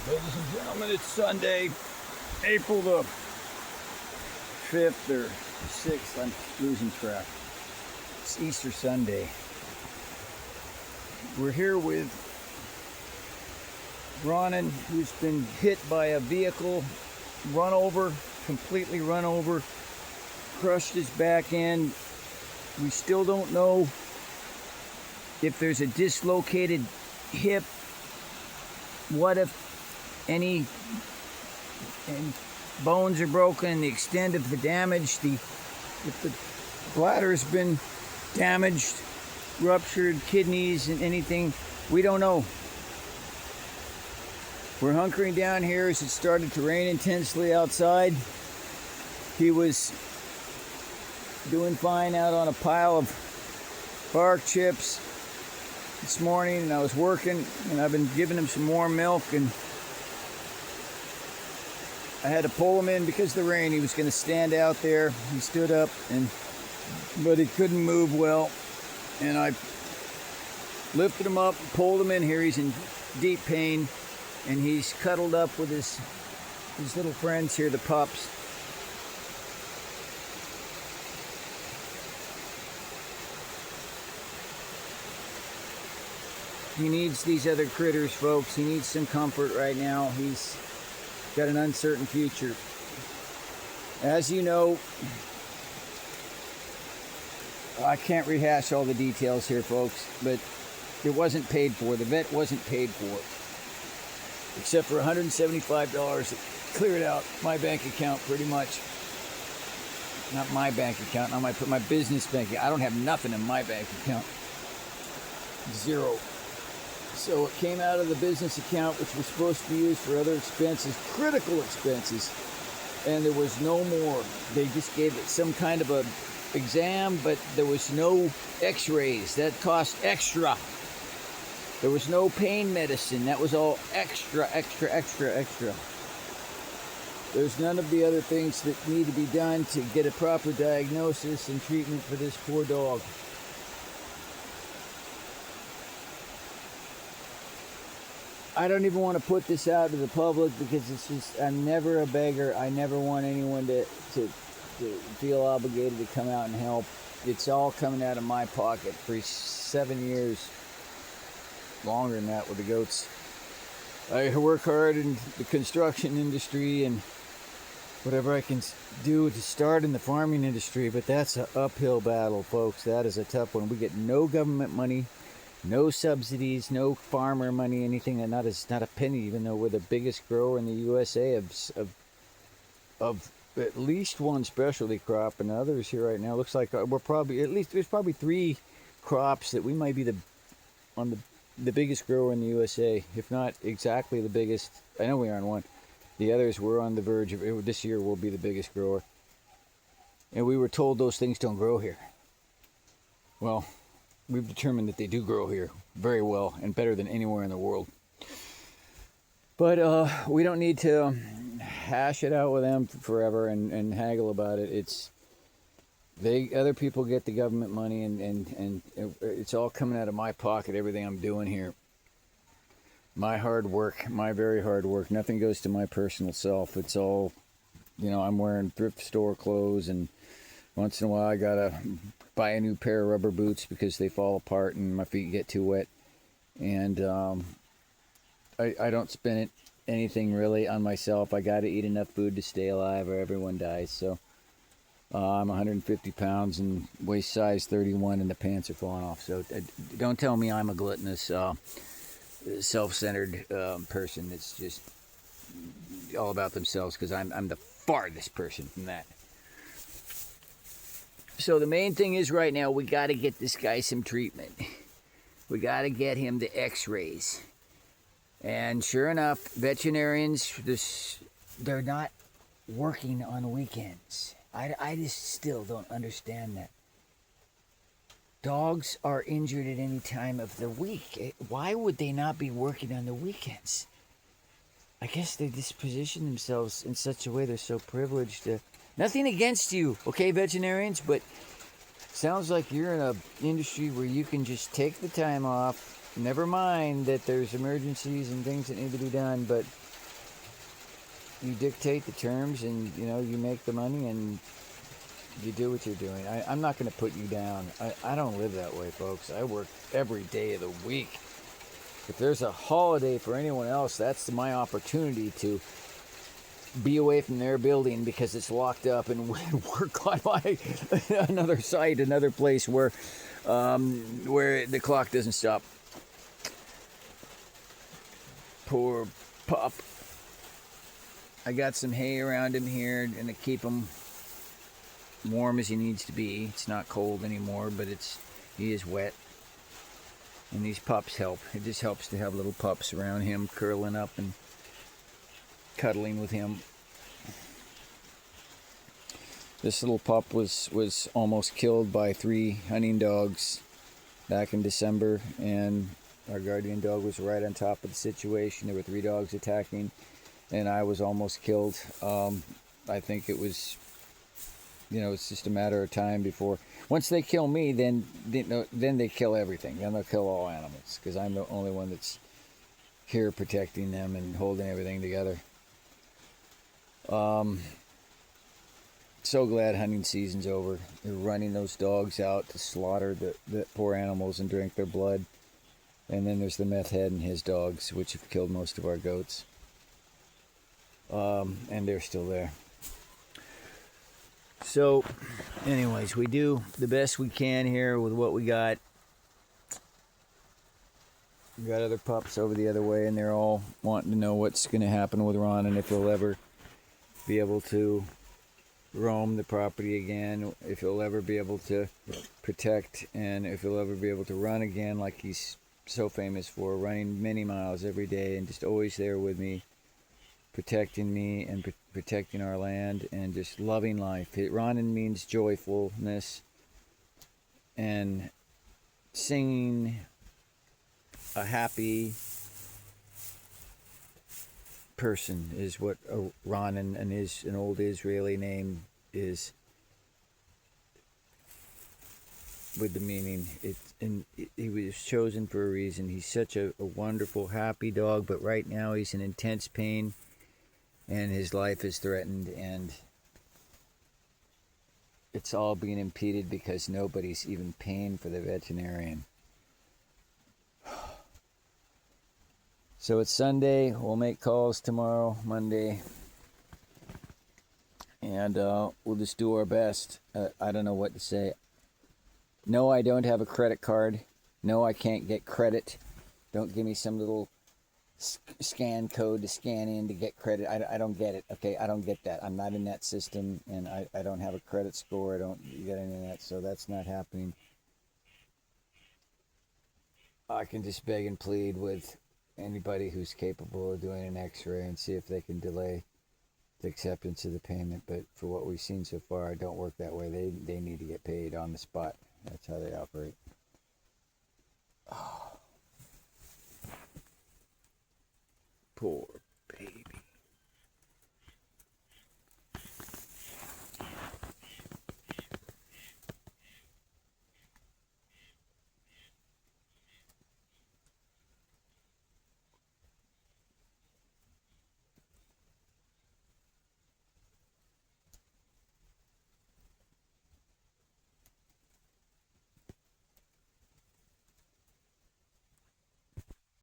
Ladies and gentlemen, it's Sunday, April the 5th or 6th. I'm losing track. It's Easter Sunday. We're here with Ranen, who's been hit by a vehicle, completely run over, crushed his back end. We still don't know if there's a dislocated hip. What if any bones are broken, the extent of the damage, if the bladder's been damaged, ruptured, kidneys, and anything, we don't know. We're hunkering down here as it started to rain intensely outside. He was doing fine out on a pile of bark chips this morning, and I was working, and I've been giving him some warm milk, and I had to pull him in because of the rain. He was going to stand out there. He stood up, but he couldn't move well, and I lifted him up, pulled him in here. He's in deep pain, and he's cuddled up with his little friends here, the pups. He needs these other critters, folks. He needs some comfort right now. He's got an uncertain future. As you know, I can't rehash all the details here, folks, but it wasn't paid for. The vet wasn't paid for, except for $175 that cleared out my bank account pretty much. Not my bank account, not my business bank account. I don't have nothing in my bank account. Zero. So it came out of the business account, which was supposed to be used for other expenses, critical expenses, and there was no more. They just gave it some kind of a exam, but there was no x-rays. That cost extra. There was no pain medicine. That was all extra. There's none of the other things that need to be done to get a proper diagnosis and treatment for this poor dog. I don't even want to put this out to the public because it's just, I'm never a beggar. I never want anyone to feel obligated to come out and help. It's all coming out of my pocket for 7 years, longer than that with the goats. I work hard in the construction industry and whatever I can do to start in the farming industry, but that's an uphill battle, folks. That is a tough one. We get no government money. No subsidies, no farmer money, anything, and not a penny, even though we're the biggest grower in the USA of at least one specialty crop, and others here right now. Looks like we're probably, at least there's probably 3 crops that we might be the biggest grower in the USA, if not exactly the biggest. I know we are on one. The others, we're on the verge of, this year we'll be the biggest grower. And we were told those things don't grow here. Well, we've determined that they do grow here very well and better than anywhere in the world. But we don't need to hash it out with them forever and haggle about it. Other people get the government money, and it's all coming out of my pocket, everything I'm doing here. My hard work, my very hard work. Nothing goes to my personal self. It's all, I'm wearing thrift store clothes, and once in a while I gotta buy a new pair of rubber boots because they fall apart and my feet get too wet. And I don't spend anything really on myself. I gotta eat enough food to stay alive or everyone dies. So I'm 150 pounds and waist size 31 and the pants are falling off. So don't tell me I'm a gluttonous, self-centered person that's just all about themselves, because I'm the farthest person from that. So the main thing is right now, we got to get this guy some treatment. We got to get him the x-rays. And sure enough, veterinarians, they're not working on weekends. I just still don't understand that. Dogs are injured at any time of the week. Why would they not be working on the weekends? I guess they just position themselves in such a way they're so privileged to... Nothing against you, okay, veterinarians, but sounds like you're in an industry where you can just take the time off. Never mind that there's emergencies and things that need to be done, but you dictate the terms, and you make the money, and you do what you're doing. I'm not going to put you down. I don't live that way, folks. I work every day of the week. If there's a holiday for anyone else, that's my opportunity to be away from their building because it's locked up, and work on another site, another place where the clock doesn't stop. Poor pup. I got some hay around him here, and to keep him warm as he needs to be. It's not cold anymore, but he is wet. And these pups help. It just helps to have little pups around him, curling up and cuddling with him. This little pup was almost killed by 3 hunting dogs back in December, and our guardian dog was right on top of the situation. There were 3 dogs attacking, and I was almost killed. I think it was, it's just a matter of time before. Once they kill me, then they kill everything. Then they'll kill all animals, because I'm the only one that's here protecting them and holding everything together. So glad hunting season's over. They're running those dogs out to slaughter the poor animals and drink their blood. And then there's the meth head and his dogs, which have killed most of our goats. And they're still there. So, anyways, we do the best we can here with what we got. We got other pups over the other way, and they're all wanting to know what's going to happen with Ranen, if he'll ever be able to roam the property again, if he'll ever be able to protect, and if he'll ever be able to run again like he's so famous for, running many miles every day and just always there with me, protecting me and protecting our land and just loving life. Ranen means joyfulness, and singing a happy person is what Ranen, and is an old Israeli name, is with the meaning. He was chosen for a reason. He's such a wonderful, happy dog, but right now he's in intense pain, and his life is threatened, and it's all being impeded because nobody's even paying for the veterinarian. So it's Sunday. We'll make calls tomorrow, Monday, and we'll just do our best. I don't know what to say. No, I don't have a credit card. No, I can't get credit. Don't give me some little scan code to scan in to get credit. I don't get it. Okay, I don't get that. I'm not in that system, and I don't have a credit score. I don't get any of that, so that's not happening. I can just beg and plead with anybody who's capable of doing an x-ray and see if they can delay the acceptance of the payment. But for what we've seen so far, it don't work that way. They need to get paid on the spot. That's how they operate. Oh. Poor